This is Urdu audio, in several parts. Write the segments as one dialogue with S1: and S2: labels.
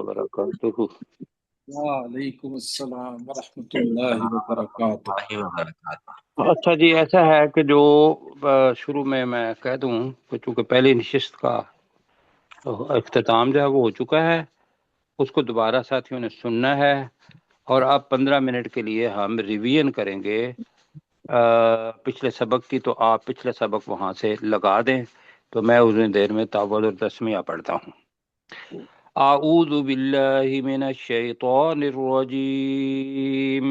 S1: وبرکاتہ۔
S2: وعلیکم السلام ورحمۃ اللہ وبرکاتہ۔
S1: اچھا جی، ایسا ہے کہ جو شروع میں کہہ دوں کہ چونکہ پہلی نشست کا اختتام جو ہے وہ ہو چکا ہے، اس کو دوبارہ ساتھیوں نے سننا ہے، اور اب 15 منٹ کے لیے ہم ریویژن کریں گے پچھلے سبق کی۔ تو آپ پچھلے سبق وہاں سے لگا دیں، تو میں اتنی دیر میں تعوذ اور تسمیہ پڑھتا ہوں۔ اعوذ باللہ من الشیطان الرجیم،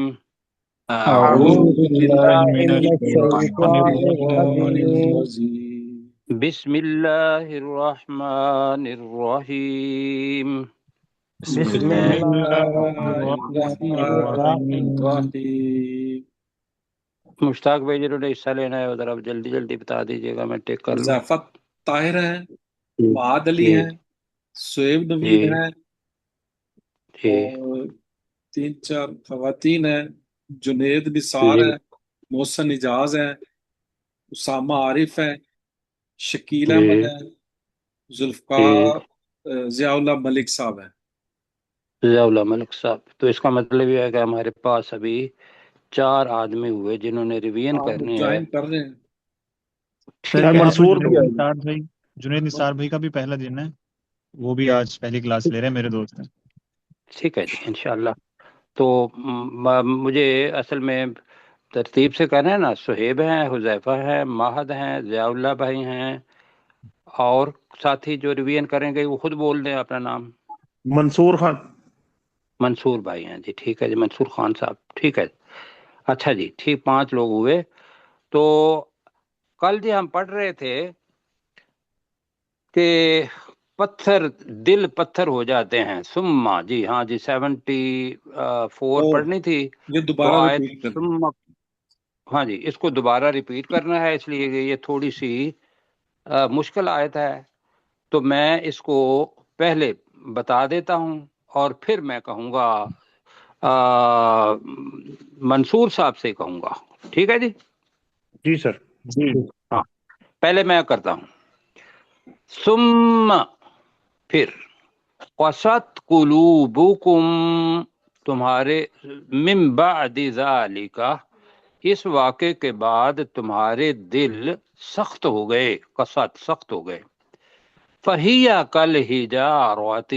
S2: اعوذ
S3: أعوذ بالله
S2: باللہ
S3: من
S2: من
S3: الشيطان
S2: الشیطان
S3: الرجيم
S2: الرجیم۔
S1: بسم اللہ الرحمن الرحیم۔
S2: بسم
S3: بسم
S2: اللہ
S3: الله
S2: الرحمن
S3: الرحمن الرحيم
S2: الرحیم۔
S1: مشتاق بھائی جنہوں نے حصہ لینا ہے ذرا جلدی جلدی بتا دیجیے گا، میں ٹیک کر لوں۔
S2: حذیفہ طاہر ہے،
S1: جی
S2: معاد علی
S1: جی
S2: ہے، سہیب نوید
S1: جی
S2: ہے،
S1: جی
S2: اور 3-4 خواتین ہیں، جنید نثار
S1: جی
S2: ہے، محسن اجاز ہے، اسامہ عارف ہے، شکیل احمد
S1: جی
S2: ہے،
S1: جی
S2: ذوالفقار ضیاء اللہ ملک صاحب ہیں۔
S1: ضیاء اللہ ملک صاحب۔ تو اس کا مطلب یہ ہے کہ ہمارے پاس ابھی 4 آدمی ہوئے جنہوں نے ریویژن
S2: آپ
S1: کرنی ہے۔
S2: جوائن کر رہے ہیں۔
S3: سر
S1: ٹھیک
S3: یہ
S1: ہے
S3: آپ
S4: منصور بھی
S3: جنید
S4: آئے گا۔
S3: نثار بھائی، جنید نثار بھائی کا بھی پہلا دن ہے، وہ بھی آج پہلی کلاس لے رہے ہیں، میرے دوست ہیں۔
S1: ٹھیک ہے جی، انشاءاللہ۔ تو مجھے اصل میں ترتیب سے کہنا ہے نا، صہیب ہیں، حذیفہ ہیں، ماہد ہیں، ضیاء اللہ بھائی ہیں، اور ساتھی جو ریویژن کریں گے وہ خود بول دیں اپنا نام۔
S4: منصور خان۔
S1: منصور بھائی ہیں جی، ٹھیک ہے جی، منصور خان صاحب، ٹھیک ہے۔ اچھا جی، ٹھیک، 5 لوگ ہوئے۔ تو کل جی ہم پڑھ رہے تھے کہ دل پتھر ہو جاتے ہیں، ثم، جی ہاں جی، 74
S2: او
S1: پڑھنی تھی۔
S2: یہ
S1: تو
S2: دوبارہ
S1: آیت
S2: ریپیٹ کریں۔
S1: ثم، ہاں جی، اس کو دوبارہ ریپیٹ کرنا ہے، اس لیے کہ یہ تھوڑی سی مشکل آیت ہے۔ تو میں اس کو پہلے بتا دیتا ہوں، اور پھر میں کہوں گا منصور صاحب سے کہوں گا، ٹھیک ہے جی؟
S4: جی سر۔
S3: جی
S1: ہاں، پہلے میں کرتا ہوں۔ ثم، پھر، قست قلوبکم، تمہارے، من بعد ذالک، اس واقعے کے بعد تمہارے دل سخت ہو گئے، قست سخت ہو گئے۔ فہی کالحجارۃ،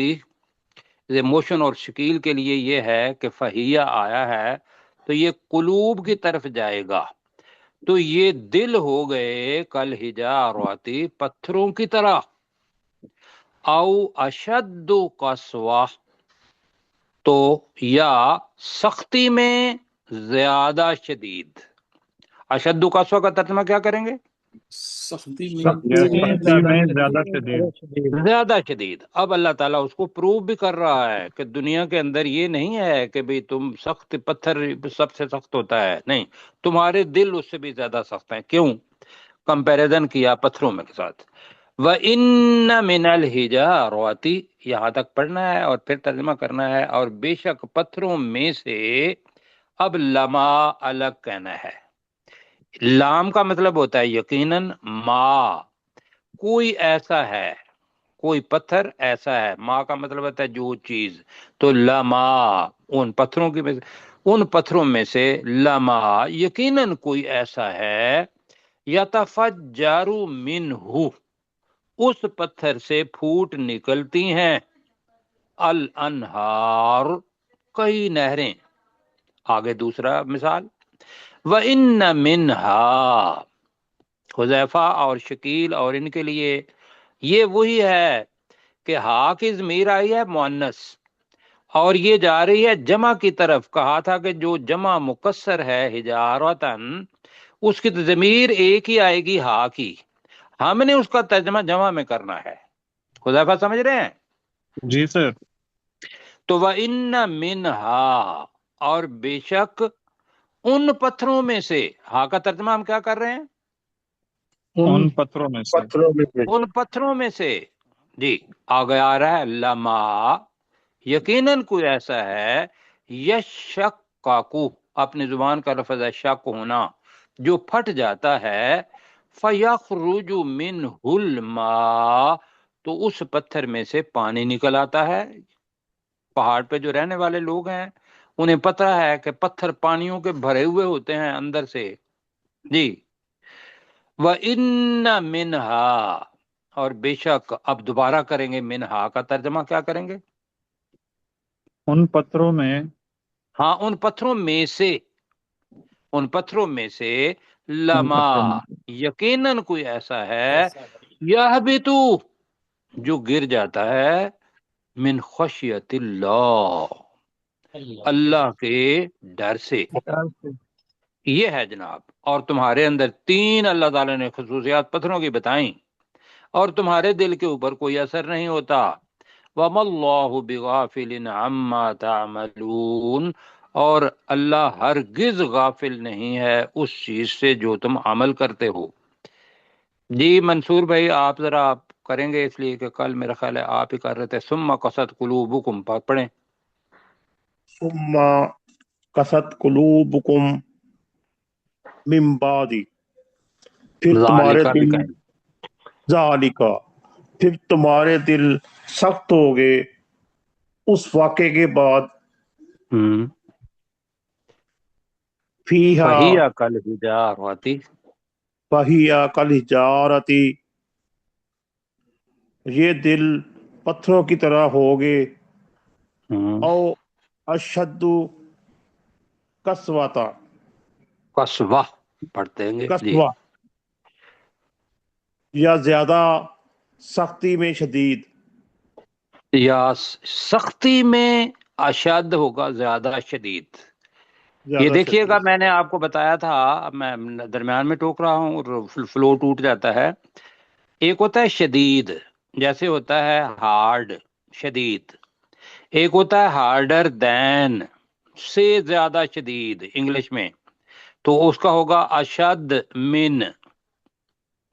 S1: موشن اور شکیل کے لیے یہ ہے کہ فہیہ آیا ہے تو یہ قلوب کی طرف جائے گا، تو یہ دل ہو گئے کالحجارۃ، پتھروں کی طرح، او اشد قسوہ، تو یا سختی میں زیادہ شدید۔ اشد قسوہ کا ترجمہ کیا کریں گے؟
S2: سختی میں
S3: یا
S4: سختی میں
S3: سختی
S4: زیادہ
S3: میں زیادہ شدید۔
S4: شدید۔
S1: زیادہ شدید۔ اب اللہ تعالیٰ اس کو پروو بھی کر رہا ہے کہ دنیا کے اندر یہ نہیں ہے کہ بھئی تم سخت، پتھر سب سے سخت ہوتا ہے، نہیں، تمہارے دل اس سے بھی زیادہ سخت ہیں۔ کیوں؟ کمپیریزن کیا پتھروں میں کے ساتھ۔ وَإِنَّ مِنَ الْحِجَارَةِ، یہاں تک پڑھنا ہے اور پھر ترجمہ کرنا ہے، اور بے شک پتھروں میں سے، اب لما الگ کہنا ہے۔ لام کا مطلب ہوتا ہے یقیناً، ما، کوئی ایسا ہے، کوئی پتھر ایسا ہے، ما کا مطلب ہوتا ہے جو چیز، تو لما، ان پتھروں کی میں سے، ان پتھروں میں سے، لما، یقیناً کوئی ایسا ہے، یتفجر منہ، اس پتھر سے پھوٹ نکلتی ہیں، الانہار، کئی نہریں۔ آگے دوسرا مثال، وَإِنَّ مِنْهَا، حذیفہ اور شکیل اور ان کے لیے یہ وہی ہے کہ ہا کی ضمیر آئی ہے مؤنث، اور یہ جا رہی ہے جمع کی طرف۔ کہا تھا کہ جو جمع مکسر ہے حجارتن، اس کی تو ضمیر ایک ہی آئے گی، ہا کی، ہم نے اس کا ترجمہ جمع میں کرنا ہے۔ حذیفہ سمجھ رہے ہیں؟
S3: جی سر۔
S1: تو وَإِنَّ مِنْهَا، اور بے شک ان پتھروں میں سے، ہا کا ترجمہ ہم کیا کر رہے ہیں؟
S4: ان
S3: ان پتھروں میں سے۔
S4: پتھروں میں سے۔
S1: ان پتھروں میں سے، جی آگے آ رہا ہے لما، یقیناً کوئی ایسا ہے، یشقاقو، اپنی زبان کا لفظ ہے شک ہونا، جو پھٹ جاتا ہے، فیخرج منہ الماء، تو اس پتھر میں سے پانی نکل آتا ہے۔ پہاڑ پہ جو رہنے والے لوگ ہیں انہیں پتہ ہے کہ پتھر پانیوں کے بھرے ہوئے ہوتے ہیں اندر سے جی۔ وَإِنَّ مِنْهَا، اور بے شک، اب دوبارہ کریں گے منہا کا ترجمہ کیا کریں گے؟
S3: ان پتھروں میں،
S1: ہاں، ان پتھروں میں سے، ان پتھروں میں سے
S3: ان
S1: لما،
S3: پتھروں میں
S1: یقیناً کوئی ایسا ہے، یہبتو، جو گر جاتا ہے، من خشیت اللہ، اللہ کے ڈر سے، یہ ہے جناب۔ اور تمہارے اندر تین اللہ تعالی نے خصوصیات پتھروں کی بتائیں، اور تمہارے دل کے اوپر کوئی اثر نہیں ہوتا۔ وَمَا اللَّهُ بِغَافِلٍ عَمَّا تَعْمَلُونَ، اور اللہ ہرگز غافل نہیں ہے اس چیز سے جو تم عمل کرتے ہو۔ جی منصور بھائی آپ ذرا آپ کریں گے، اس لیے کہ کل میرا خیال ہے آپ ہی کر رہے تھے۔ ثم قست قلوبکم، پڑھیں۔
S4: ثم قست قلوبکم من بعد، پھر تمہارے
S1: ذالکا بھی
S4: دل،
S1: کہیں،
S4: ذالکا، پھر تمہارے دل سخت ہو گئے اس واقعے کے بعد، فیہا،
S1: فہیا کل ہجارتی،
S4: فہیا کالحجارتی، یہ دل پتھروں کی طرح ہو گئے، او اشد قسوتا،
S1: قصوہ پڑھتے ہیں گے جی،
S4: قسوہ، یا زیادہ سختی میں شدید،
S1: یا سختی میں اشد ہوگا، زیادہ شدید۔ یہ
S4: زیادہ
S1: دیکھیے گا،
S4: شدید۔
S1: میں نے آپ کو بتایا تھا، اب میں درمیان میں ٹوک رہا ہوں اور فلو ٹوٹ جاتا ہے۔ ایک ہوتا ہے شدید، جیسے ہوتا ہے ہارڈ، شدید۔ ایک ہوتا ہے ہارڈر دین، سے زیادہ شدید انگلش میں، تو اس کا ہوگا اشد من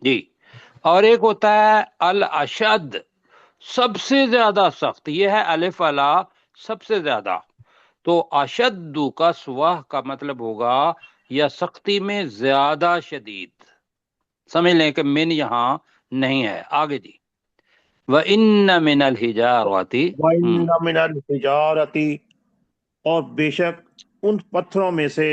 S1: جی۔ اور ایک ہوتا ہے الاشد، سب سے زیادہ سخت، یہ ہے الف الا، سب سے زیادہ۔ تو اشد کا سواہ کا مطلب ہوگا یا سختی میں زیادہ شدید، سمجھ لیں کہ من یہاں نہیں ہے۔ آگے جی، وَإِنَّ مِنَ الْحِجَارَةِ،
S4: وَإِنَّ مِنَ الْحِجَارَةِ، اور بے شک ان پتھروں میں سے،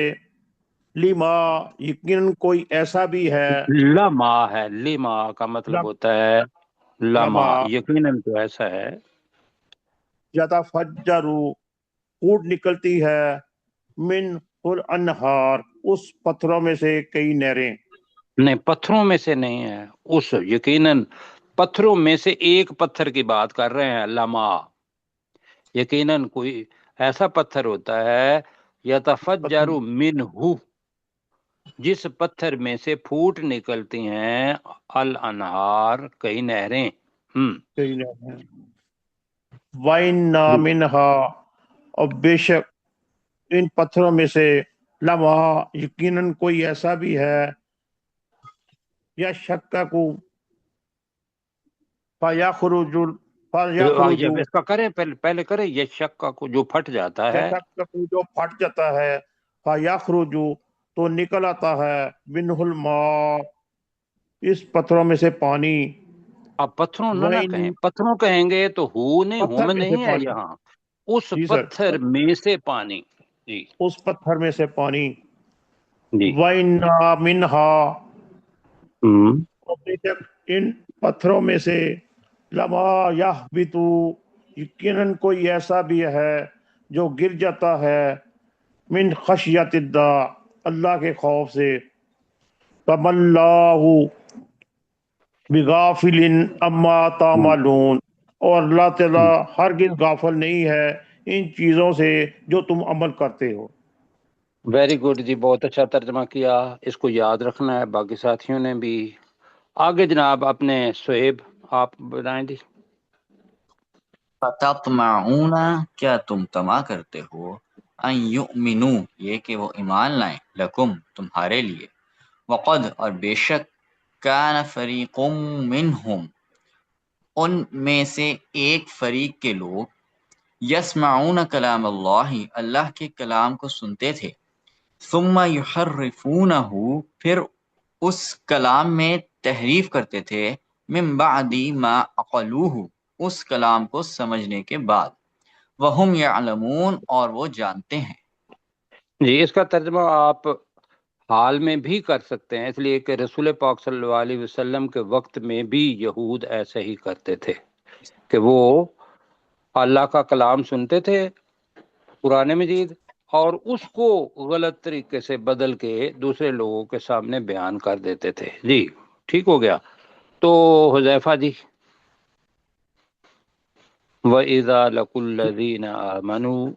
S4: لما، یقیناً کوئی ایسا بھی ہے،
S1: لما ہے، لما کا مطلب ہوتا ہے لما،
S4: لما
S1: یقیناً تو ایسا ہے،
S4: یتفجر، پھوٹ نکلتی ہے، من الانہار، اس پتھروں میں سے کئی نہریں،
S1: نہیں پتھروں میں سے نہیں ہے، اس یقیناً پتھروں میں سے ایک پتھر کی بات کر رہے ہیں، لما، یقیناً کوئی ایسا پتھر ہوتا ہے، یتفجر
S4: پتھر
S1: منہ، جس پتھر میں سے پھوٹ نکلتی ہیں، الانہار، کئی نہریں۔
S4: کئی نہریں، وَإِنَّ مِنْهَا، اور بے شک ان پتھروں میں سے، لما، یقیناً کوئی ایسا بھی ہے، یا شکا کو، فَيَخْرُجُ، فَيَخْرُجُ،
S1: اس کا کریں، پہلے کریں، یہ شک کو جو پھٹ جاتا
S4: یا
S1: ہے،
S4: شکا کو جو پھٹ جاتا ہے، فَيَخْرُجُ، تو نکل آتا ہے، مِنْهُ الْمَاءُ، اس پتھروں میں سے پانی،
S1: اب پتھروں نہ کہیں،
S4: وَإِنَّ،
S1: پتھروں کہیں گے تو ہو نہیں،
S4: پتھر
S1: ہوم
S4: میں سے
S1: نہیں ہے
S4: پانی،
S1: یہاں، اس
S4: جی سر،
S1: پتھر میں سے پانی جی
S4: اس پتھر میں سے پانی،
S1: جی۔
S4: وَإِنَّ مِنْهَا،
S1: ہم،
S4: اور بے شک ان پتھروں میں سے، لما یہبط، یقیناً کوئی ایسا بھی ہے جو گر جاتا ہے، من خشیت اللہ، اللہ کے خوف سے، فَمَا اللَّهُ بِغَافِلٍ عَمَّا تَعْمَلُونَ، اور اللہ تعالیٰ ہرگز غافل نہیں ہے ان چیزوں سے جو تم عمل کرتے ہو۔
S1: ویری گڈ جی، بہت اچھا ترجمہ کیا، اس کو یاد رکھنا ہے باقی ساتھیوں نے بھی۔ آگے جناب اپنے سہیب آپ بتائیں جی۔
S5: فتطمعون، کیا تم طمع کرتے ہو، ان یؤمنو، یہ کہ وہ ایمان لائیں، لکم، تمہارے لیے، وقد، اور بے شک، کان فریق منہم، ان میں سے ایک فریق کے لوگ، یسمعون کلام اللہ، اللہ کے کلام کو سنتے تھے، ثم یحرفونہ، پھر اس کلام میں تحریف کرتے تھے، من بعد ما عقلوہ، اس کلام کو سمجھنے کے بعد، وہم یعلمون اور وہ جانتے ہیں۔
S1: جی، اس کا ترجمہ آپ حال میں بھی کر سکتے ہیں، اس لیے کہ رسول پاک صلی اللہ علیہ وسلم کے وقت میں بھی یہود ایسے ہی کرتے تھے کہ وہ اللہ کا کلام سنتے تھے قرآن مجید، اور اس کو غلط طریقے سے بدل کے دوسرے لوگوں کے سامنے بیان کر دیتے تھے۔ جی ٹھیک ہو گیا۔ تو حذیفہ جی، وَإِذَا لَقُوا الَّذِينَ آمَنُوا،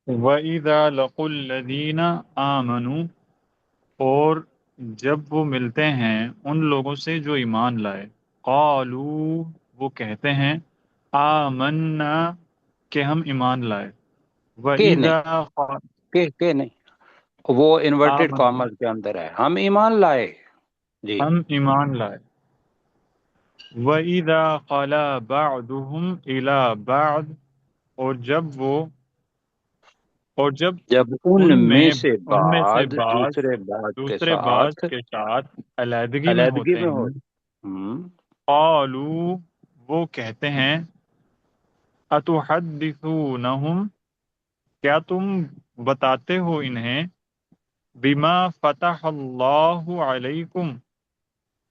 S3: وَإِذَا لَقُوا الَّذِينَ آمَنُوا، اور جب وہ ملتے ہیں ان لوگوں سے جو ایمان لائے، قالوا، وہ کہتے ہیں، آمنا، کہ ہم ایمان لائے،
S1: کہ نہیں،
S3: وَإِذَا
S1: کہ نہیں، وہ انورٹڈ
S3: آمنا،
S1: کامرز کے اندر ہے، ہم ایمان لائے۔ جی،
S3: ہم ایمان لائے، وَإِذَا خَلَا بَعْضُهُمْ إِلَى بَعْضٍ، اور جب
S1: جب
S3: ان
S1: ان میں
S3: میں
S1: سے
S3: ان میں سے
S1: بعد
S3: بعض
S1: دوسرے بعد کے
S3: دوسرے بعض
S1: ساتھ
S3: کے ساتھ علیحدگی میں
S1: علیحدگی
S3: ہوتے
S1: میں ہو۔
S3: ہیں، قالوا، وہ کہتے ہیں، اتحدثونہم، کیا تم بتاتے ہو انہیں، بما فتح اللہ علیکم،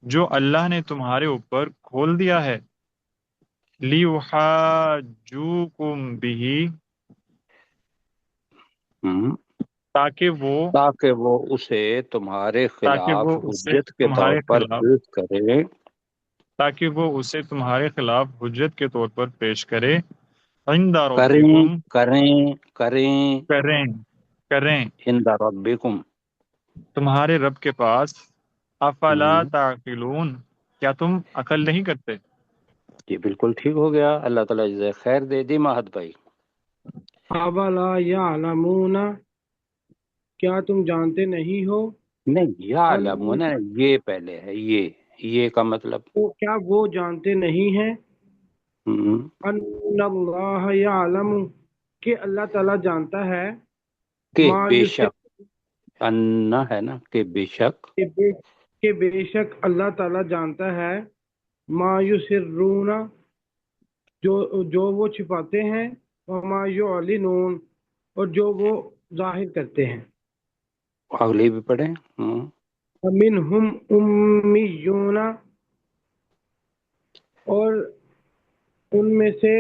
S3: جو اللہ نے تمہارے اوپر کھول دیا ہے، لیحاجوکم بہ،
S1: ہم،
S3: تاکہ وہ
S1: تاکہ وہ اسے تمہارے
S3: تاکہ
S1: خلاف
S3: وہ اسے
S1: حجت کے طور
S3: تمہارے
S1: پر
S3: خلاف
S1: پیش کرے۔
S3: تاکہ وہ اسے تمہارے خلاف حجت کے طور پر پیش کرے، عند
S1: کریں
S3: ربکم،
S1: کریں کریں
S3: کریں کریں
S1: عند ربکم۔
S3: تمہارے رب کے پاس، افلا
S1: ہم،
S3: تعقلون، کیا تم عقل نہیں کرتے؟
S1: جی بالکل ٹھیک ہو گیا، اللہ تعالیٰ جزائے خیر دے۔ جی ماہد بھائی،
S6: اولا یعلمون، کیا تم جانتے نہیں ہو،
S1: نہیں یا
S6: ان
S1: علمون، یہ پہلے ہے، یہ کا مطلب
S6: تو کیا وہ جانتے نہیں ہیں،
S1: ہم،
S6: ان اللہ یعلم، کہ اللہ تعالیٰ جانتا ہے،
S1: کہ
S6: ما
S1: بے
S6: یسر،
S1: شک، ان ہے نا، کہ بے شک،
S6: کہ بے شک اللہ تعالیٰ جانتا ہے، ما یسرون، جو وہ چھپاتے ہیں، وما یعلنون، اور جو وہ ظاہر کرتے ہیں۔
S1: اگلی بھی پڑھیں۔ ہم،
S6: ومنہم امیون، اور ان میں سے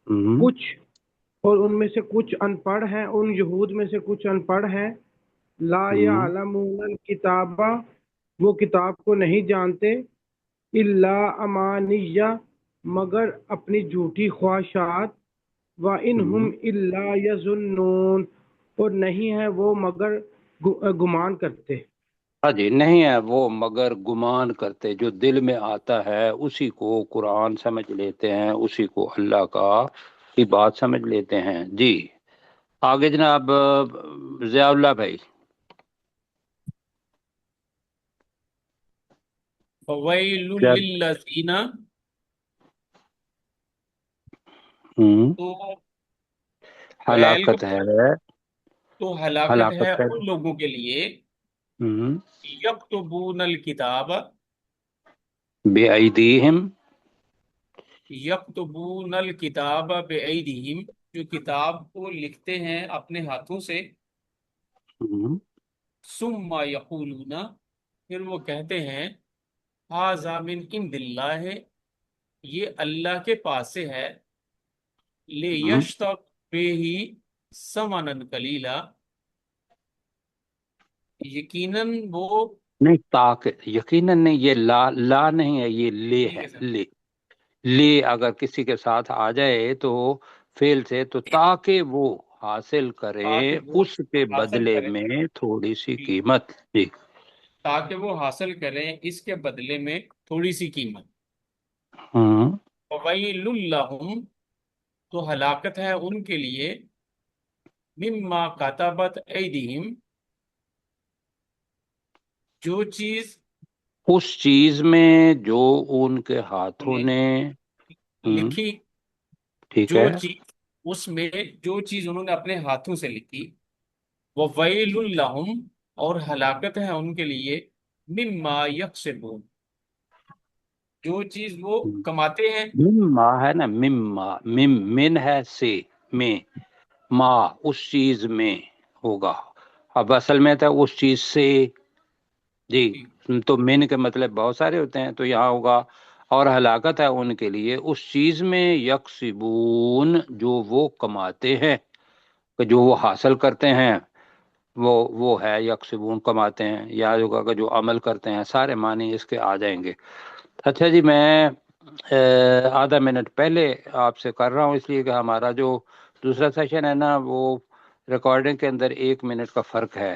S1: ہم،
S6: کچھ ان پڑھ ہیں، ان یہود میں سے کچھ ان پڑھ ہیں، لا
S1: ہم،
S6: یعلمون الکتاب، وہ کتاب کو نہیں جانتے، الا امانیہ، مگر اپنی جھوٹی خواہشات،
S1: ہم۔
S6: وَإِنْهُمْ إِلَّا يَظُنُّونَ، اور نہیں ہے وہ مگر گمان کرتے۔
S1: ہاں جی، نہیں ہے وہ مگر گمان کرتے، جو دل میں آتا ہے اسی کو قرآن سمجھ لیتے ہیں، اسی کو اللہ کی بات سمجھ لیتے ہیں۔ جی آگے جناب ضیاء اللہ بھائی۔
S7: فویل
S1: کیا؟
S7: للذین،
S1: ہم،
S7: تو ویل
S1: ہلاکت ہے،
S7: تو ہلاکت ہے
S1: ہلاکت ہے۔
S7: ان لوگوں کے لیے،
S1: ہم،
S7: یکتبون الکتاب،
S1: بے ایدیہم،
S7: یکتبون الکتاب بایدیہم، جو کتاب کو لکھتے ہیں اپنے ہاتھوں سے،
S1: ہم،
S7: ثم یقولون، پھر وہ کہتے ہیں، ھذا من عند اللہ، یہ اللہ کے پاس سے ہے،
S1: ہم۔
S7: لیشتروا بہ ثمنا قلیلا، یقیناً وہ،
S1: نہیں، تاکہ یقیناً نہیں، یہ لا نہیں ہے، یہ لے
S7: ٹھیک
S1: ہے،
S7: ہے سر،
S1: لے اگر کسی کے ساتھ آ جائے تو فعل سے، تو تاکہ وہ حاصل کرے
S7: تاکہ وہ
S1: اس کے
S7: حاصل
S1: بدلے
S7: کریں،
S1: میں تھوڑی سی
S7: ٹھیک،
S1: قیمت۔ جی،
S7: تاکہ وہ حاصل کریں اس کے بدلے میں تھوڑی سی قیمت۔
S1: ہوں،
S7: وَوَيْلٌ لَّهُمْ، تو ہلاکت ہے ان کے لیے، مما کتبت ایدیہم، جو چیز
S1: اس چیز میں جو ان کے ہاتھوں
S7: انہیں
S1: نے، ہوں،
S7: لکھی،
S1: ٹھیک
S7: جو
S1: ہے،
S7: چیز اس میں جو چیز انہوں نے اپنے ہاتھوں سے لکھی، وَوَيْلٌ لَّهُمْ، اور ہلاکت ہے ان کے لیے، مما یکسبون، جو چیز وہ کماتے ہیں.
S1: مما ہے نا، مما، من ہے سے، میں، ما اس چیز میں ہوگا. اب اصل میں تھا اس چیز سے. جی. تو من کے مطلب بہت سارے ہوتے ہیں، تو یہاں ہوگا اور ہلاکت ہے ان کے لیے اس چیز میں یکسبون جو وہ کماتے ہیں، کہ جو وہ حاصل کرتے ہیں، وہ ہے یکسبون کماتے ہیں. یاد ہوگا کہ جو عمل کرتے ہیں، سارے معنی اس کے آ جائیں گے. اچھا جی، میں آدھا منٹ پہلے آپ سے کر رہا ہوں، اس لیے کہ ہمارا جو دوسرا سیشن ہے نا، وہ ریکارڈنگ کے اندر 1 منٹ کا فرق ہے.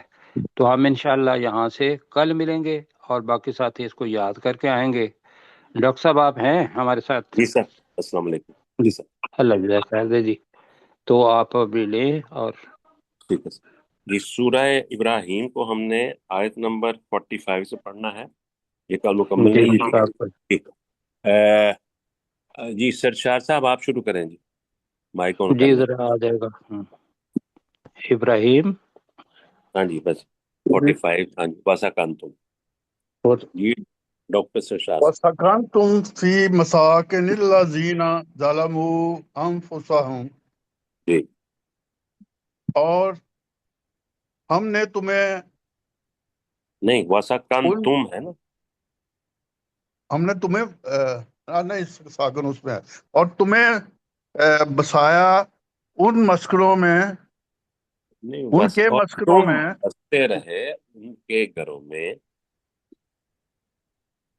S1: تو ہم انشاءاللہ یہاں سے کل ملیں گے اور باقی ساتھی اس کو یاد کر کے آئیں گے. ڈاکٹر صاحب آپ ہیں ہمارے ساتھ؟
S8: جی سر، السلام علیکم. جی سر.
S1: اللہ جزاک خیر دے جی. تو آپ ابھی لیں اور
S8: ٹھیک ہے سر. جی، سورہ ابراہیم کو ہم نے آیت نمبر 45 سے پڑھنا ہے. یہ کل مکمل
S1: جی
S8: نہیں ہوئی.
S1: صاحب پر.
S8: ٹھیک. جی سرشار صاحب آپ شروع کریں. جی مائک آن
S1: جی
S8: کرنا.
S1: ذرا آ جائے گا. ابراہیم.
S8: ہاں جی بس 45. ہاں جی باسا کان تم. جی ڈاکٹر سرشار صاحب.
S9: وَسَكَنْتُمْ فِي مَسَاكِنِ الَّذِينَ ظَلَمُوا أَنفُسَهُمْ،
S8: جی
S9: اور ہم نے تمہیں
S8: نہیں، واسا کان
S9: ان
S8: تم ہے نا.
S9: ہم نے تمہیں نہیں، ساکن اس میں ہے، اور تمہیں بسایا ان مسکنوں میں،
S8: نہیں،
S9: ان
S8: بس
S9: کے
S8: اور
S9: مسکنوں
S8: تم
S9: میں،
S8: بستے رہے ان کے گھروں میں.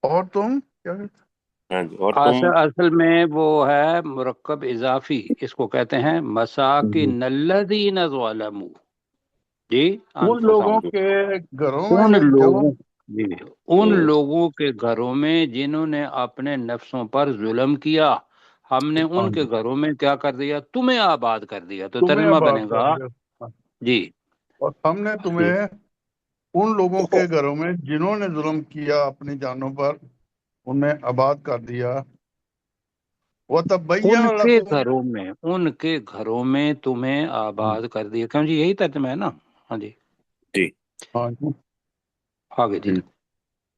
S9: اور تم کیا کہتے
S8: ہاں جی، اور تم.
S1: اصل میں وہ ہے مرکب اضافی، اس کو کہتے ہیں
S9: ہیں؟
S1: مساکن الذین ظلموا. جی
S9: ان لوگوں
S1: انفسہم.
S9: کے گھروں
S1: ان
S9: میں جو
S1: لوگوں جی ان
S8: ہوں،
S1: لوگوں کے گھروں میں جنہوں نے اپنے نفسوں پر ظلم کیا، ہم نے
S9: ہاں
S1: ان کے
S9: جی،
S1: گھروں میں کیا کر دیا؟ تمہیں آباد کر دیا. تو
S9: تمہیں
S1: ترجمہ
S9: آباد
S1: بنے
S9: کر
S1: گا
S9: دیا،
S1: جی
S9: اور ہم نے
S1: جی
S9: تمہیں ان لوگوں کے گھروں میں جنہوں نے ظلم کیا اپنی جانوں پر، انہیں آباد کر دیا.
S1: ان
S9: وَتَبَيَّنَ
S1: کے
S9: لَكُمْ،
S1: گھروں میں، ان کے گھروں میں تمہیں آباد کر دیا. کیوں جی یہی ترجمہ ہے نا؟ ہاں جی
S8: جی
S9: ہاں جی
S1: آگے جی.
S9: جی.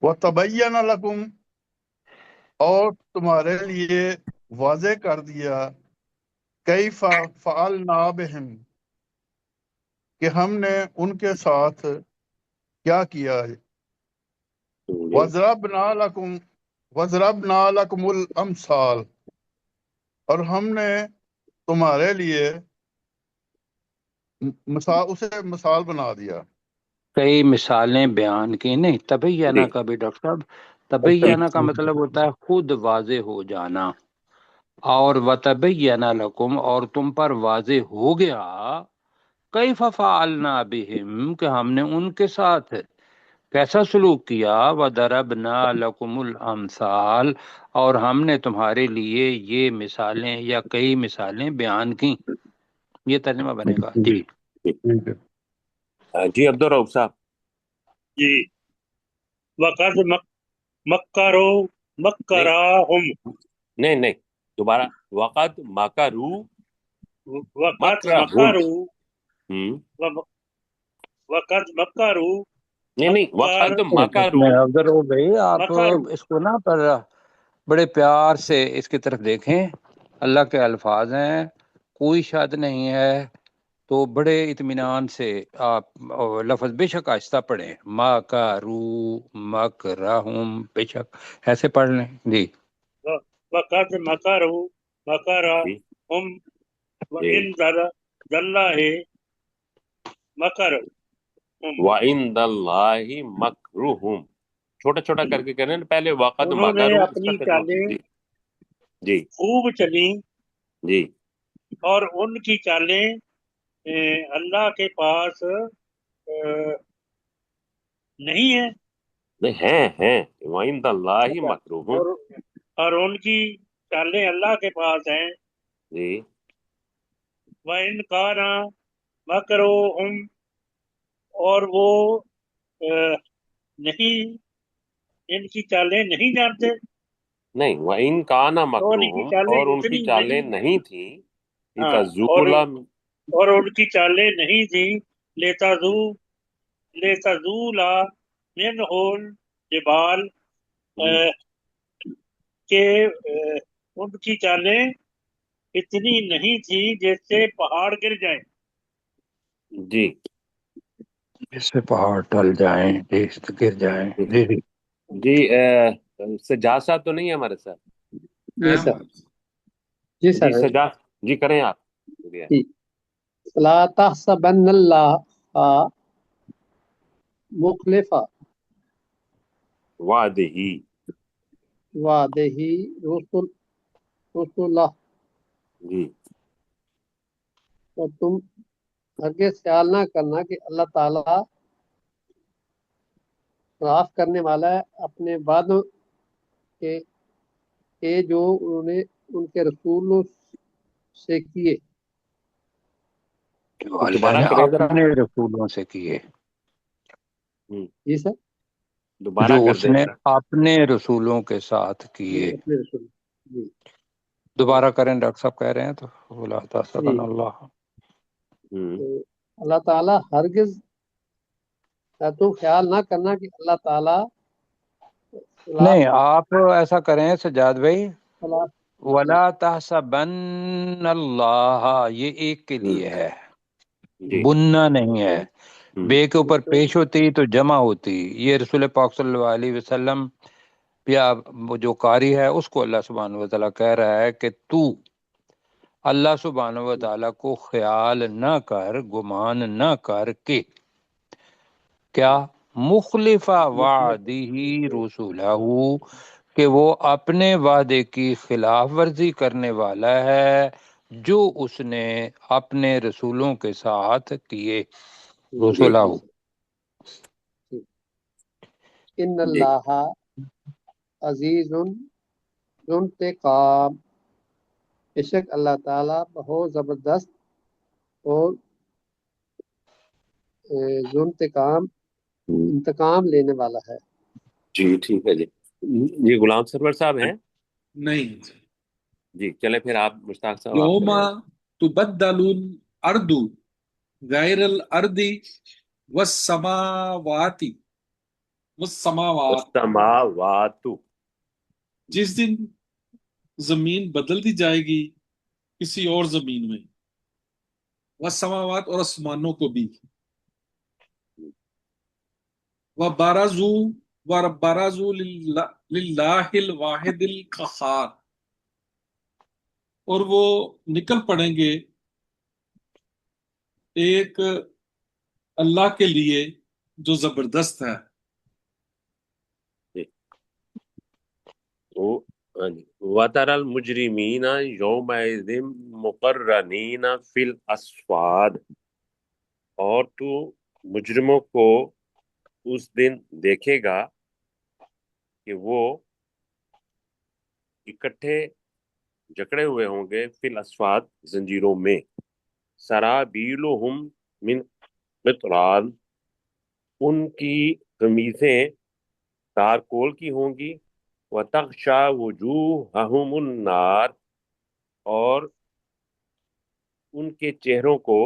S9: وَتَبَيَّنَ لَكُمْ، اور تمہارے لیے واضح کر دیا، کیف فعلنا بہم، کہ ہم نے ان کے ساتھ کیا کیا ہے.
S8: جی
S9: وَضْرَبْنَا لَكُمُ الْأَمْثَالَ، اور ہم نے تمہارے لیے اسے مثال بنا دیا.
S1: کئی مثالیں بیان کی. نہیں،
S8: جی
S1: تبینہ کا بھی ڈاکٹر صاحب،
S8: اچھا.
S1: تبینہ کا مطلب ہوتا ہے خود واضح ہو جانا. اور وتبین لکم، اور تم پر واضح ہو گیا، کیف فعلنا بہم، کہ ہم نے ان کے ساتھ کیسا سلوک کیا. وضربنا لکم الامثال، اور ہم نے تمہارے لیے یہ مثالیں یا کئی مثالیں بیان کی. یہ ترجمہ بنے گا جی.
S9: ٹھیک ہے.
S8: جی عبدالرؤف صاحب.
S10: جی. وقد مکروا
S8: نہیں
S10: مکراہم،
S8: نہیں دوبارہ. وقد مکروا
S10: وقد
S8: مکرہم.
S10: مکروا وقد مکروا
S8: نہیں وقد
S1: میں
S8: مکروا.
S1: افضل ہو گئی. آپ
S10: مکروا.
S1: اس کو نا پر بڑے پیار سے اس کی طرف دیکھیں. اللہ کے الفاظ ہیں، کوئی شاد نہیں ہے، تو بڑے اطمینان سے آپ لفظ بے شک آہستہ پڑھیں. مکروا مکرہم، بے شک ایسے پڑھ لیں جی.
S10: وقد مکروا
S8: جی
S10: مکرہم
S8: جی.
S10: وعند اللہ مکرہم.
S8: وعند اللہ مکرہم. چھوٹا چھوٹا کر کے کریں پہلے. وقد
S10: انہوں نے
S8: مکروا اس کا
S10: اپنی
S8: ترجمہ.
S10: چالیں
S8: جی جی
S10: خوب چلیں،
S8: جی.
S10: اور ان کی چالیں اللہ کے پاس نہیں ہے.
S8: نہیں ہیں. وعند اللہ مکرہم.
S10: اور ان کی چالیں اللہ کے پاس ہیں.
S8: جی
S10: وَإِنْ كَانَ مَكْرُهُمْ، اور وہ نہیں، ان کی چالیں نہیں جانتے.
S8: نہیں. وَإِنْ كَانَ
S10: تو ان کی
S8: مَكْرُهُمْ،
S10: چالیں
S8: اور ان کی
S10: اتنی
S8: چالیں
S10: نہیں.
S8: نہیں تھیں.
S10: ہاں،
S8: لِتَزُولَ.
S10: اور ان کی چالیں نہیں تھیں. لیتزولا منہ الجبال، کہ ان کی چالیں اتنی نہیں تھی جیسے پہاڑ گر جائیں.
S8: جی
S1: اس سے پہاڑ ٹل جائیں، دیش گر جائیں. جی جی
S8: جی سجاد صاحب تو نہیں ہے ہمارے ساتھ؟
S11: جی سر. جی
S8: جی
S11: سر.
S8: سجاد جی کریں آپ. شکریہ.
S11: جی. لا تحسبن اللہ مخلف
S8: وعدہی
S11: وعدہ رسولہ،
S8: جی
S11: اور تم ہرگز خیال نہ کرنا کہ اللہ تعالیٰ خلاف کرنے والا ہے اپنے وعدوں کے جو انہوں نے ان کے رسولوں سے کیے.
S1: جو اللہ
S8: دوبارہ
S1: نے
S8: کریں ذرا.
S1: اپنے رسولوں سے کیے،
S11: جی سر.
S8: دوبارہ
S1: جو
S8: کر
S1: اس
S8: دیں
S1: نے
S8: ذرا.
S1: اپنے رسولوں کے ساتھ
S11: جی
S1: کیے.
S11: اپنے رسول. جی
S1: دوبارہ کریں، ڈاکٹر صاحب کہہ رہے ہیں تو ولا
S11: جی.
S1: تحسبن اللہ.
S11: تو اللہ تعالیٰ ہرگز تم خیال نہ کرنا کہ اللہ تعالیٰ خلاف
S1: نہیں، آپ ایسا کریں سجاد بھائی،
S11: خلاف.
S1: ولا تحسبن اللہ، یہ ایک کے لیے ہے،
S8: جی
S1: بننا نہیں ہے. بے کے اوپر پیش ہوتی تو جمع ہوتی. یہ رسول پاک صلی اللہ علیہ وسلم یا وہ جو قاری ہے اس کو اللہ سبحانہ و تعالیٰ کہہ رہا ہے کہ تو اللہ سبحانہ و تعالیٰ کو خیال نہ کر، گمان نہ کر کہ کیا مخلفہ وعدہ رسولہ، کہ وہ اپنے وعدے کی خلاف ورزی کرنے والا ہے جو اس نے اپنے رسولوں کے ساتھ کیے. رسولہ.
S11: ان اللہ عزیز ذو انتقام، بے شک اللہ تعالیٰ بہت زبردست اور ذو انتقام لینے والا ہے.
S8: جی ٹھیک ہے. جی یہ غلام سرور صاحب ہیں؟
S2: نہیں.
S8: جی چلے پھر آپ مشتاق صاحب آپ
S2: یوم
S8: کریں.
S2: تبدل الارض غیر الارض والسماوات
S8: السماوات.
S2: جس دن زمین بدل دی جائے گی کسی اور زمین میں، والسماوات اور آسمانوں کو بھی، وبرزوا للہ الواحد القہار، اور وہ نکل پڑیں گے ایک اللہ کے لیے جو زبردست ہے.
S8: وَتَرَى الْمُجْرِمِينَ يَوْمَئِذٍ مُقَرَّنِينَ فِي الْأَصْفَادِ، اور تو مجرموں کو اس دن دیکھے گا کہ وہ اکٹھے جکڑے ہوئے ہوں گے، فی الاسفاد زنجیروں میں، سرابیلہم من قطران، ان کی قمیصیں تارکول کی ہوں گی، وتغشا وجوہہم النار، اور ان کے چہروں کو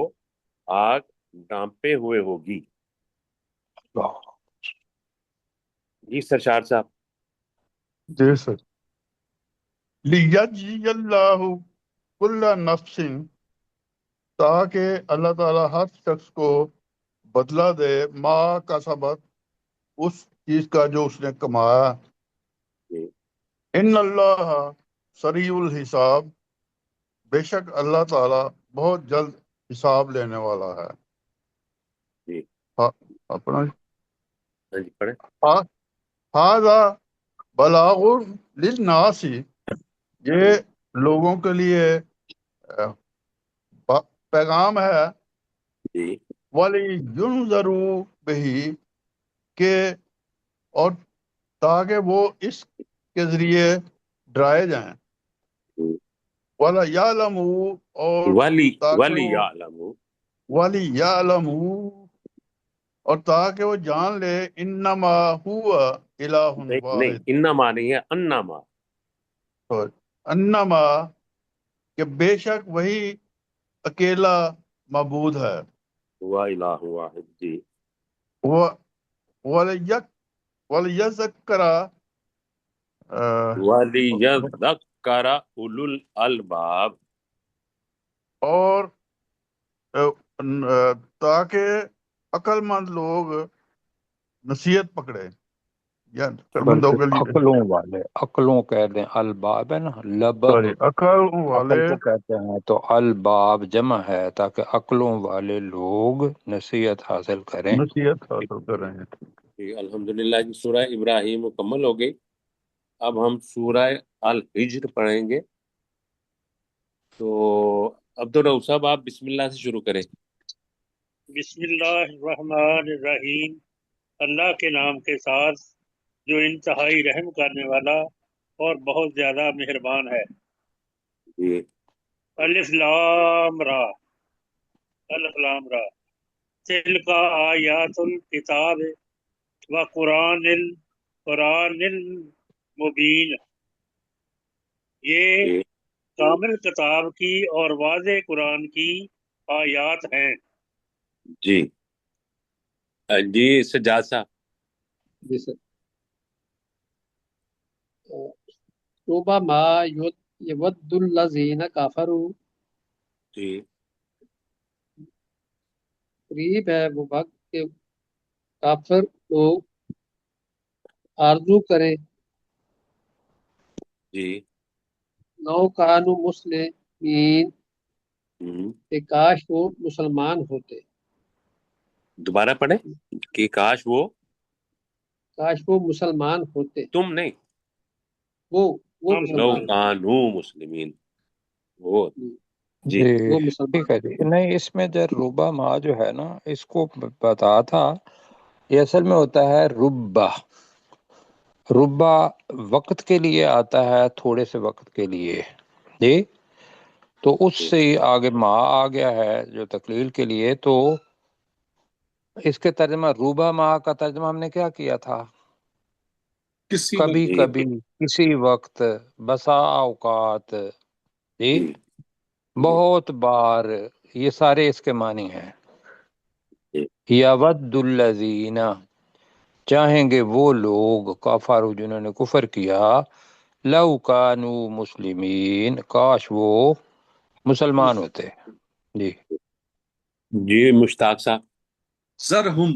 S8: آگ ڈانپے ہوئے ہوگی. جی سرشار صاحب.
S9: جی سر. لیجزی اللہ کل نفس، تاکہ اللہ تعالیٰ ہر شخص کو بدلہ دے ما کا سبق، اس چیز کا جو اس نے کمایا. ان اللہ سریع الحساب، بے شک اللہ تعالیٰ بہت جلد حساب لینے والا ہے.
S8: جی
S9: اپنا
S8: جی پڑھیں.
S9: ہذا بلاغ للناس، یہ لوگوں کے لیے پیغام ہے.
S8: جی
S9: وَلِيُنذَرُوا بِهِ، کہ اور تاکہ وہ اس کے ذریعے ڈرائے جائیں. وَلَيَعْلَمُوا، اور تاکہ وہ
S8: وَلِيَعْلَمُوا،
S9: وَلِيَعْلَمُوا، اور تاکہ وہ جان لے انما ہوا الہ
S8: نہیں
S9: واحد،
S8: انما نہیں ہے، انما.
S9: انما، کہ بے شک وہی اکیلا معبود ہے.
S8: ہوا الہ واحد. جی
S9: وَلِيَذَّكَّرَ
S8: وَلِيَذَّكَّرَ أُولُو الْأَلْبَابِ،
S9: اور تاکہ عقل مند لوگ نصیحت پکڑے، یا عقل مندوں
S1: بلکہ
S9: کے لیے
S1: عقلوں والے، عقلوں کہہ دیں، الباب ہے نا، لبب
S9: سوری عقل والے
S1: عقل کو کہتے ہیں، تو الباب جمع ہے تاکہ عقلوں والے لوگ نصیحت حاصل کریں۔
S9: نصیحت حاصل کر رہے ہیں۔
S8: ٹھیک، الحمدللہ جی، سورہ ابراہیم مکمل ہو گئی۔ اب ہم سورہ الحجر پڑھیں گے، تو عبدالرؤف صاحب آپ بسم اللہ سے شروع کریں۔
S10: بسم اللہ الرحمن الرحیم، اللہ کے نام کے ساتھ جو انتہائی رحم کرنے والا اور بہت زیادہ مہربان ہے۔
S8: جی
S10: الف لام را، الف لام را، تلک آیات الکتاب و قرآن المبین، یہ
S8: جی
S10: کامل کتاب کی اور واضح قرآن کی آیات ہیں۔
S8: جی جی سجاد صاحب۔
S11: جی سر، ربما یود الذین کفروا،
S8: جی
S11: قریب ہے وہ وقت کہ کافر لوگ آرزو کریں،
S8: جی
S11: لو کانوا مسلمین،
S8: ہم۔
S11: کہ کاش وہ مسلمان ہوتے،
S8: دوبارہ پڑھیں کہ کاش وہ،
S11: کاش وہ مسلمان ہوتے،
S8: تم نہیں،
S11: وہ
S10: ہم
S8: لو
S11: مسلمان ہوتے،
S8: کانوا مسلمین، وہ جی
S1: جی
S11: وہ مسلمان
S1: ٹھیک ہے جی۔ نہیں، اس میں جو ربا ما جو ہے نا، اس کو بتا تھا، یہ اصل میں ہوتا ہے ربا۔ ربا وقت کے لیے آتا ہے، تھوڑے سے وقت کے لیے، جی، تو اس
S8: جی
S1: سے ہی آگے ما آ گیا ہے جو تقلیل کے لیے۔ تو اس کے ترجمہ روبا ما کا ترجمہ ہم نے کیا کیا تھا؟
S2: کسی
S1: کبھی
S2: وقت
S8: جی
S1: کبھی، کسی وقت، بسا اوقات، جی،
S8: جی جی
S1: بہت بار، یہ سارے اس کے معنی ہیں۔
S8: جی
S1: یود الذین، چاہیں گے وہ لوگ، کفار جنہوں نے کفر کیا، لو کانوا مسلمین، کاش وہ مسلمان ہوتے، جی۔
S8: جی مشتاق صاحب۔
S2: زرہم،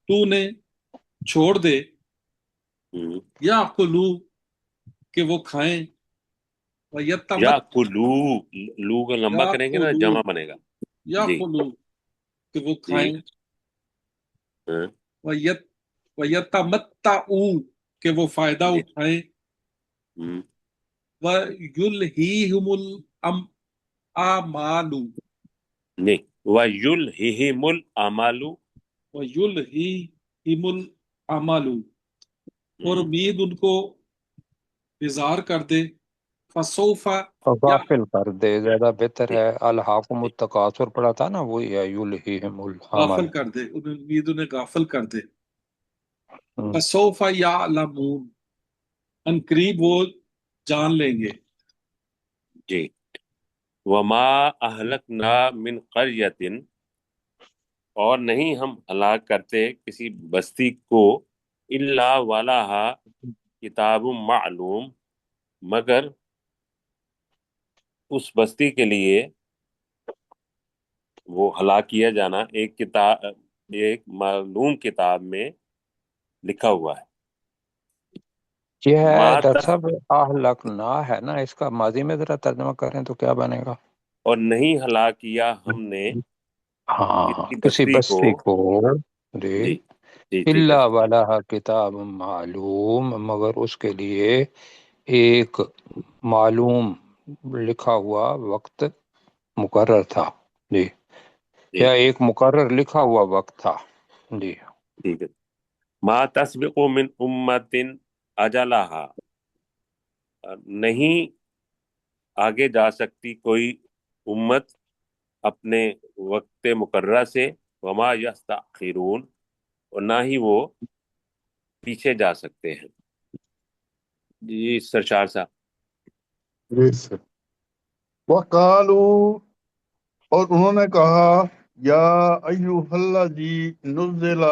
S2: تو نے چھوڑ دے،
S8: ہم۔
S2: یا کلو، کہ وہ کھائیں، و
S8: یا
S2: یتمت،
S8: کلو، لو کا لمبا
S2: یا
S8: کریں گے نا،
S2: کلو،
S8: جمع بنے گا۔
S2: یا
S8: جی
S2: کلو، کہ وہ
S8: جی
S2: کھائیں،
S8: ہاں،
S2: و یتمتعو، کہ وہ فائدہ
S8: جی
S2: اٹھائیں،
S8: ہم۔
S2: و یلہیہم الاعمال،
S8: نہیں، وَيُلْهِهِمُ الْأَعْمَالُ،
S2: و یلہیہم الاعمال، اور امید ان کو بیزار کر دے، فسوف یا
S1: غافل کر دے، زیادہ بہتر ہے۔ الحاکم التکاثر پڑھا تھا نا، وہی ہے یلہیہم العمل۔
S2: غافل کر دے، انہیں امید انہیں غافل کر دے، فسوف یعلمون، ان قریب وہ جان لیں گے۔
S8: جی وَمَا أَهْلَكْنَا مِنْ قَرْيَةٍ، اور نہیں ہم ہلاک کرتے کسی بستی کو، إِلَّا وَلَهَا کتاب معلوم، مگر اس بستی کے لیے وہ ہلاک کیا جانا ایک کتاب، ایک معلوم کتاب میں لکھا ہوا ہے۔
S1: یہ ہے
S8: ما
S1: ڈاکٹر
S8: تف،
S1: صاحب، اہلکنا ہے نا، اس کا ماضی میں ذرا ترجمہ کریں تو کیا بنے گا؟
S8: اور نہیں ہلاک کیا ہم نے
S1: ہاں،
S8: کسی
S1: کسی
S8: بستی کو،
S1: بستی کو، جی،
S8: جی جی ٹھیک ہے،
S1: اللہ والا کتاب معلوم، مگر اس کے لیے ایک معلوم لکھا ہوا وقت مقرر تھا، جی،
S8: جی
S1: یا ایک مقرر لکھا ہوا وقت تھا، جی۔
S8: ٹھیک ہے۔ ما تسبق من امت اجلہا، نہیں آگے جا سکتی کوئی امت اپنے وقت مقررہ سے، وما یستأخرون، اور نہ ہی وہ پیچھے جا سکتے ہیں۔ جی سرشار صاحب۔
S9: جی سر، وقالو، اور انہوں نے کہا، یا ایوہ الذی نزل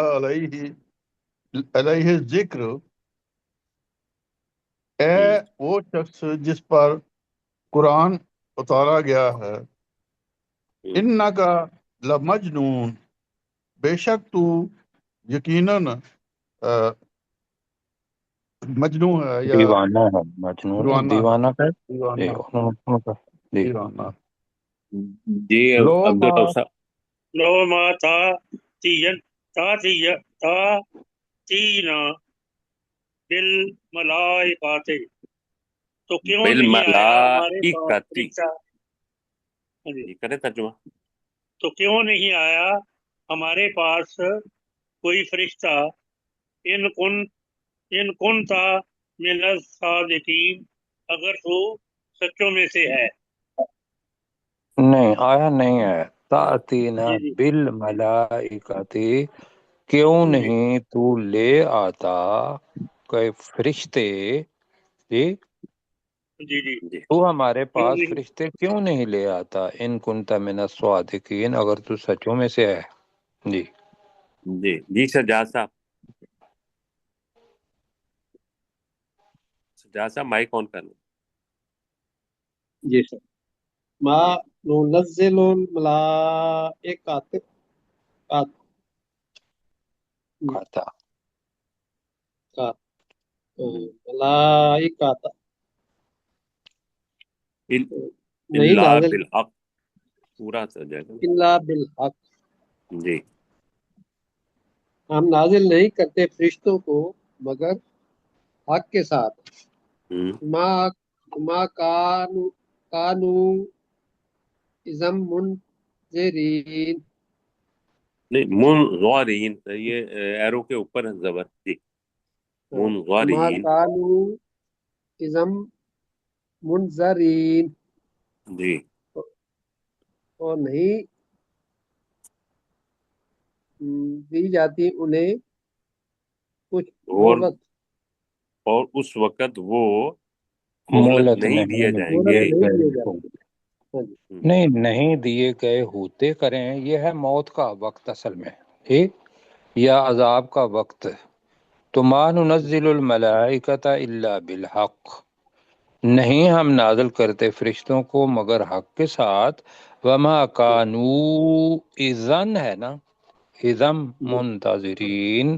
S9: علیہ ذکر، اے وہ شخص جس پر قرآن اتارا گیا ہے، انکا لمجنون، بے شک تو یقیناً مجنون ہے یا
S1: دیوانہ ہے، مجنون نہیں،
S9: دیوانہ ہے،
S1: دیوانہ ہے جی،
S9: دیوانہ
S1: جی
S9: دیوانہ
S8: جی
S9: لو
S8: عبد
S9: ما
S8: الرب صاحب.
S10: لو ما تا تینا بالملائکات، تو کیوں نہیں آیا ہمارے پاس
S8: بالملائکتی،
S10: فرشتہ؟ ہاں جی،
S8: جی کریں ترجمہ.
S10: تو کیوں نہیں آیا ہمارے پاس کوئی فرشتہ؟ ان کن تھا من الصادقین، اگر تو سچوں میں سے ہے۔
S1: نہیں، آیا نہیں ہے تأتینا
S10: جی جی
S1: بالملائکتی، کیوں
S10: جی
S1: نہیں تو لے آتا کہ فرشتے، جی
S10: جی جی
S8: جی
S1: تو ہمارے
S10: کیوں
S1: پاس
S10: نہیں؟
S1: فرشتے کیوں نہیں لے آتا، ان کنت من الصادقین، اگر تو سچوں میں سے ہے. جی
S8: جی جی سجاد صاحب، سجاد صاحب مائک آن کر لیں.
S11: جی سر، ما
S8: جی
S11: ننزل الملائکات
S1: کہتا
S11: ملائکات نہیں
S8: اللہ
S11: نازل
S8: بالحق، پورا سر جائے گا.
S11: الا بالحق،
S8: جی
S11: ہم نازل نہیں کرتے فرشتوں کو مگر حق کے ساتھ۔
S8: ہوں.
S11: ما ما کانو ازم منذرین،
S8: نہیں منظورین، یہ ایرو کے اوپر ہے زبر. جی
S11: ما
S8: منظورین.
S11: کانو ازم منذرین،
S8: جی
S11: اور نہیں دی جاتی انہیں کچھ
S8: اور
S11: مہلت
S8: اس وقت وہ مہلت
S1: مہلت
S8: نہیں دیے
S1: نہیں
S8: جائیں
S11: مہلت
S8: گے.
S1: دیے
S11: نہیں
S1: گئے
S11: دیے
S1: کو،
S11: جاتے۔ ہاں جی،
S1: نہیں دیے گئے ہوتے کریں، یہ ہے موت کا وقت اصل میں، ٹھیک، یا عذاب کا وقت. تو ما ننزل الملائکۃ الا بالحق، نہیں ہم نازل کرتے فرشتوں کو مگر حق کے ساتھ. وما کانوا اذن ہے نا، اذم
S11: جی
S1: منتظرین،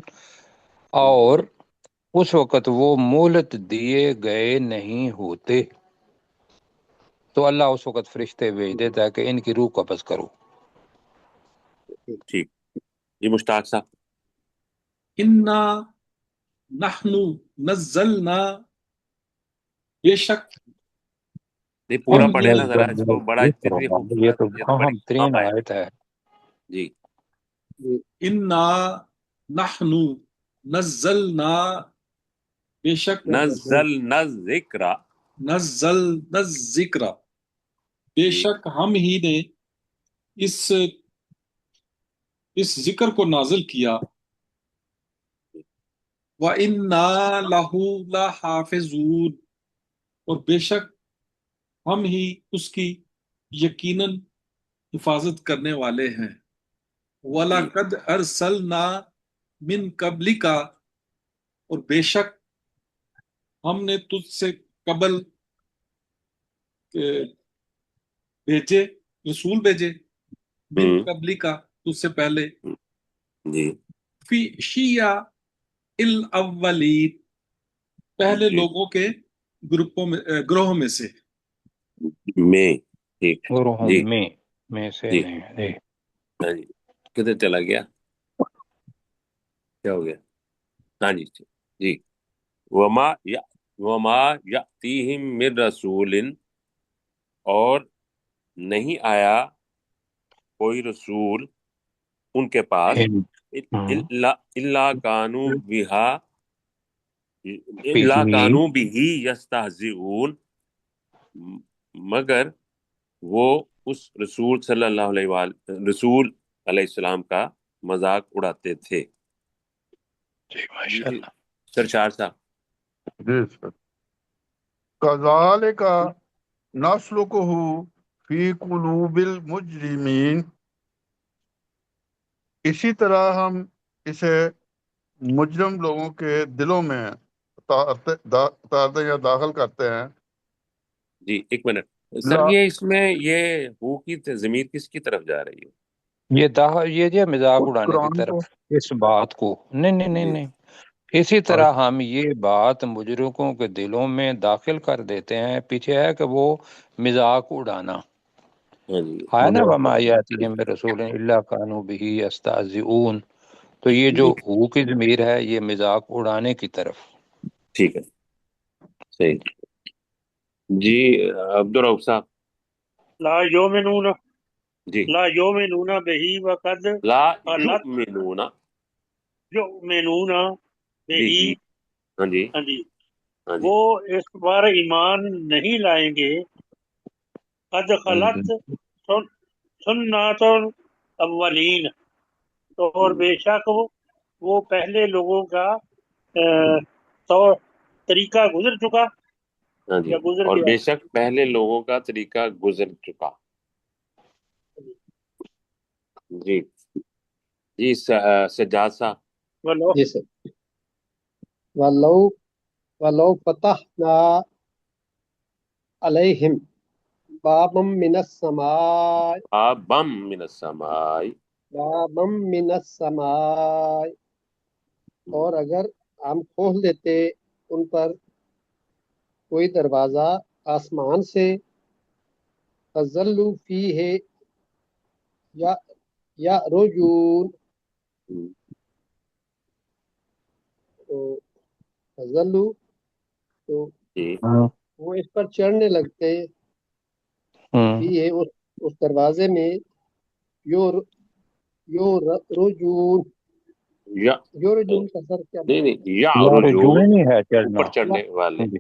S1: اور اس وقت وہ مہلت دیے گئے نہیں ہوتے. تو اللہ اس وقت فرشتے بھیج دیتا ہے کہ ان کی روح قبض کرو.
S8: ٹھیک. جی مشتاق صاحب.
S2: انا نحنو نزلنا، بے شک
S8: نہیں پورا
S2: ہم
S8: پڑھے
S2: نے،
S8: نا ذرا اس کو، بڑا پھر بھی
S1: یہ
S8: خوبصورت،
S1: تو
S8: یہ تو بڑی
S1: اہم ترین
S8: عام آیت.
S1: آیت ہے.
S8: جی
S11: جی
S2: انا نحنو نزلنا، بے شک
S8: نزلنا الذکر.
S2: نزلنا الذکر، بے
S8: جی
S2: شک ہم ہی نے اس ذکر کو نازل کیا. وَإِنَّا لَهُ لَحَافِظُونَ، اور بے شک ہم ہی اس کی یقیناً حفاظت کرنے والے ہیں.
S8: جی
S2: وَلَقَدْ أَرْسَلْنَا مِن قَبْلِكَ، اور بے شک ہم نے تجھ سے قبل بھیجے، رسول بھیجے، من
S8: ہوں.
S2: قبلِكَ، تجھ سے پہلے،
S8: جی
S2: فی شیع الاولین، پہلے
S8: جی
S2: لوگوں کے گروہوں میں سے.
S8: میں. ٹھیک.
S1: گروہوں
S8: جی
S1: میں سے
S8: جی
S1: نہیں. جی
S8: ہاں جی. کدھر چلا گیا، کیا ہو گیا؟ ہاں جی جی. وما یأتیہم من رسول، اور نہیں آیا کوئی رسول ان کے پاس، الا کانوا بہا، الا کانوا بہ یستہزئون، مگر وہ اس رسول صلی اللہ علیہ وآلہ، رسول علیہ السلام کا مذاق اڑاتے تھے.
S1: جی
S8: جی
S1: ماشاء اللہ.
S8: سرشار صاحب.
S9: جی سر، کذالک نسلکہ فی قلوب المجرمین، اسی طرح ہم اسے مجرم لوگوں کے دلوں میں اتارتے یا داخل کرتے ہیں.
S8: جی ایک منٹ سر،
S9: لا
S8: یہ اس میں یہ ہو کی ضمیر کس کی طرف جا رہی ہے؟
S1: یہ جو مذاق
S9: خود
S1: اڑانے کی
S9: قرآن کو.
S1: طرف اس بات کو نہیں نہیں نہیں
S8: جی
S1: نہیں اسی طرح ہم یہ بات مجرموں کے دلوں میں داخل کر دیتے ہیں، پیچھے ہے کہ وہ مذاق اڑانا
S8: ہاں جی
S1: ہے نا،
S9: مذاق.
S1: وما یاتیہم برسول الا کانوا بہ یستہزئون، تو یہ جو ہو کی ضمیر ہے یہ مذاق اڑانے کی طرف.
S8: ٹھیک ہے صحیح. جی عبدالرؤف صاحب.
S10: لا یومنون
S8: جی
S10: لا یومنون بہی وقد
S8: لا
S10: خلت
S8: یؤمنون
S10: یؤمنون بہی.
S8: بھی. ہاں جی
S10: ہاں جی،
S8: ہاں جی
S10: وہ اس بار ایمان نہیں لائیں گے. قد خلت سنت الاولین، تو اور بے شک وہ پہلے لوگوں کا طریقہ گزر چکا
S8: ہاں جی،
S10: یا گزر
S8: اور
S10: گیا.
S8: بے شک پہلے لوگوں کا طریقہ گزر چکا. جی جی سجاد صاحب.
S10: ولو
S11: جی سر. ولو فتحنا علیہم بابا من السماء
S8: بم من السماء.
S11: بابا من السماء، اور اگر ہم کھول دیتے ان پر کوئی دروازہ آسمان سے، فظلوا فیہ یا رجون، تو فظلوا، تو
S8: جی
S11: وہ اس پر چڑھنے لگتے فیہ اس دروازے میں، یو رجون.
S8: یا
S11: یو رجون کا سر کیا
S8: نہیں
S11: مطلب
S8: نہیں
S11: ہے؟
S8: یا
S1: یار
S8: رجون
S1: جوئی نہیں ہے چڑھنا.
S8: اوپر چڑھنے والے.
S1: جی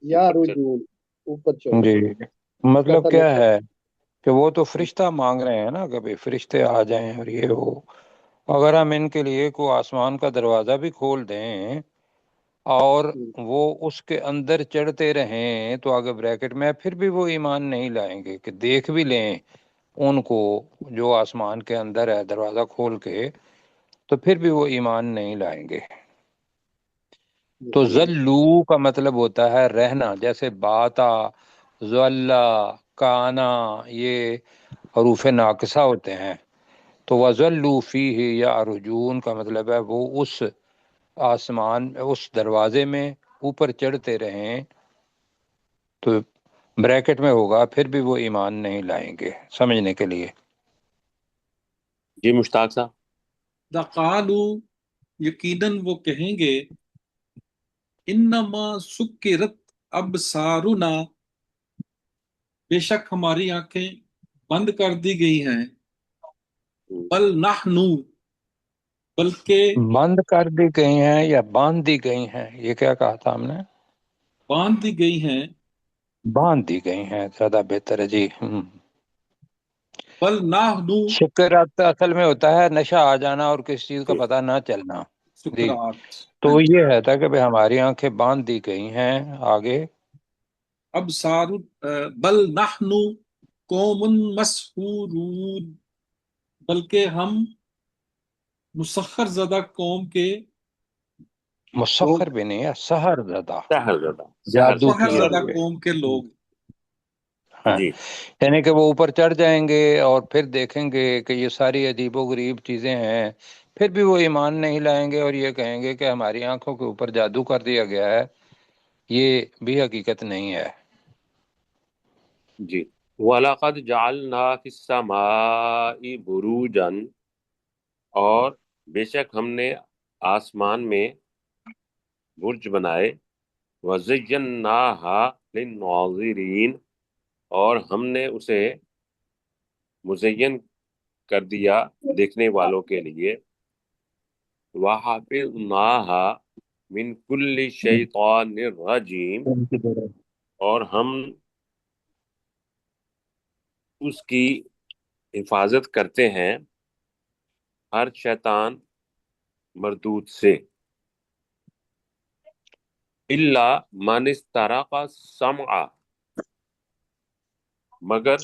S11: یا
S8: اوپر چڑھ
S11: رجون اوپر چڑھنا.
S1: جی
S11: اس کا
S1: مطلب
S11: سر
S1: کیا
S11: مطلب
S1: ہے کہ وہ تو فرشتہ مانگ رہے ہیں نا کہ بھئی فرشتے آ جائیں اور یہ ہو. اگر ہم ان کے لیے کو آسمان کا دروازہ بھی کھول دیں اور وہ اس کے اندر چڑھتے رہیں تو آگے بریکٹ میں پھر بھی وہ ایمان نہیں لائیں گے، کہ دیکھ بھی لیں ان کو جو آسمان کے اندر ہے دروازہ کھول کے، تو پھر بھی وہ ایمان نہیں لائیں گے. تو ذلو کا مطلب ہوتا ہے رہنا، جیسے باتا، ذلا، کانا، یہ حروف ناقصہ ہوتے ہیں. تو وَذَلُّوا فِيهِ يَعْرُجُونَ کا مطلب ہے وہ اس آسمان اس دروازے میں اوپر چڑھتے رہیں، تو بریکٹ میں ہوگا پھر بھی وہ ایمان نہیں لائیں گے، سمجھنے کے لیے.
S8: جی مشتاق صاحب.
S2: لقالو یقیناً وہ کہیں گے، انما سکرت ابصارنا، بے شک ہماری آنکھیں بند کر دی گئی ہیں. بل نحنو، بلکہ
S1: بند کر دی گئی ہیں یا باندھ دی گئی ہیں، یہ کیا کہا تھا ہم نے؟
S2: باندھ دی گئی ہیں.
S1: باندھ دی گئی ہیں زیادہ بہتر ہے جی.
S2: بل نحنو
S1: شکرات اصل میں ہوتا ہے نشہ آ جانا اور کسی چیز کا پتہ نہ چلنا. جی
S2: سکرات.
S1: تو یہ ہے تھا کہ بھئی ہماری آنکھیں باندھ دی گئی ہیں. آگے
S2: ابصار بل نحنو قوم مسحورون، بلکہ ہم مسخر زدہ قوم کے لوگ،
S1: مسخر بھی نہیں ہے، سحر زدہ،
S8: سحر زدہ، سحر سے
S1: جادو
S2: سحر
S1: کیے
S8: کیا
S2: زدہ
S8: ہوا.
S1: ہوئے.
S2: قوم کے لوگ.
S1: ہاں
S8: جی
S1: یعنی کہ وہ اوپر چڑھ جائیں گے اور پھر دیکھیں گے کہ یہ ساری عجیب و غریب چیزیں ہیں، پھر بھی وہ ایمان نہیں لائیں گے اور یہ کہیں گے کہ ہماری آنکھوں کے اوپر جادو کر دیا گیا ہے. یہ بھی حقیقت نہیں ہے.
S8: جی. وَلَقَدْ جَعَلْنَا فِي السَّمَاءِ بُرُوجًا، اور بے شک ہم نے آسمان میں برج بنائے. وَزَيَّنَّاهَا لِلنَّاظِرِينَ، اور ہم نے اسے مزین کر دیا دیکھنے والوں کے لیے. وَحَفِظْنَاهَا مِنْ كُلِّ شَيْطَانٍ رَجِيمٍ، اور ہم اس کی حفاظت کرتے ہیں ہر شیطان مردود سے. إِلَّا مَنِ اسْتَرَقَ السَّمْعَ، مگر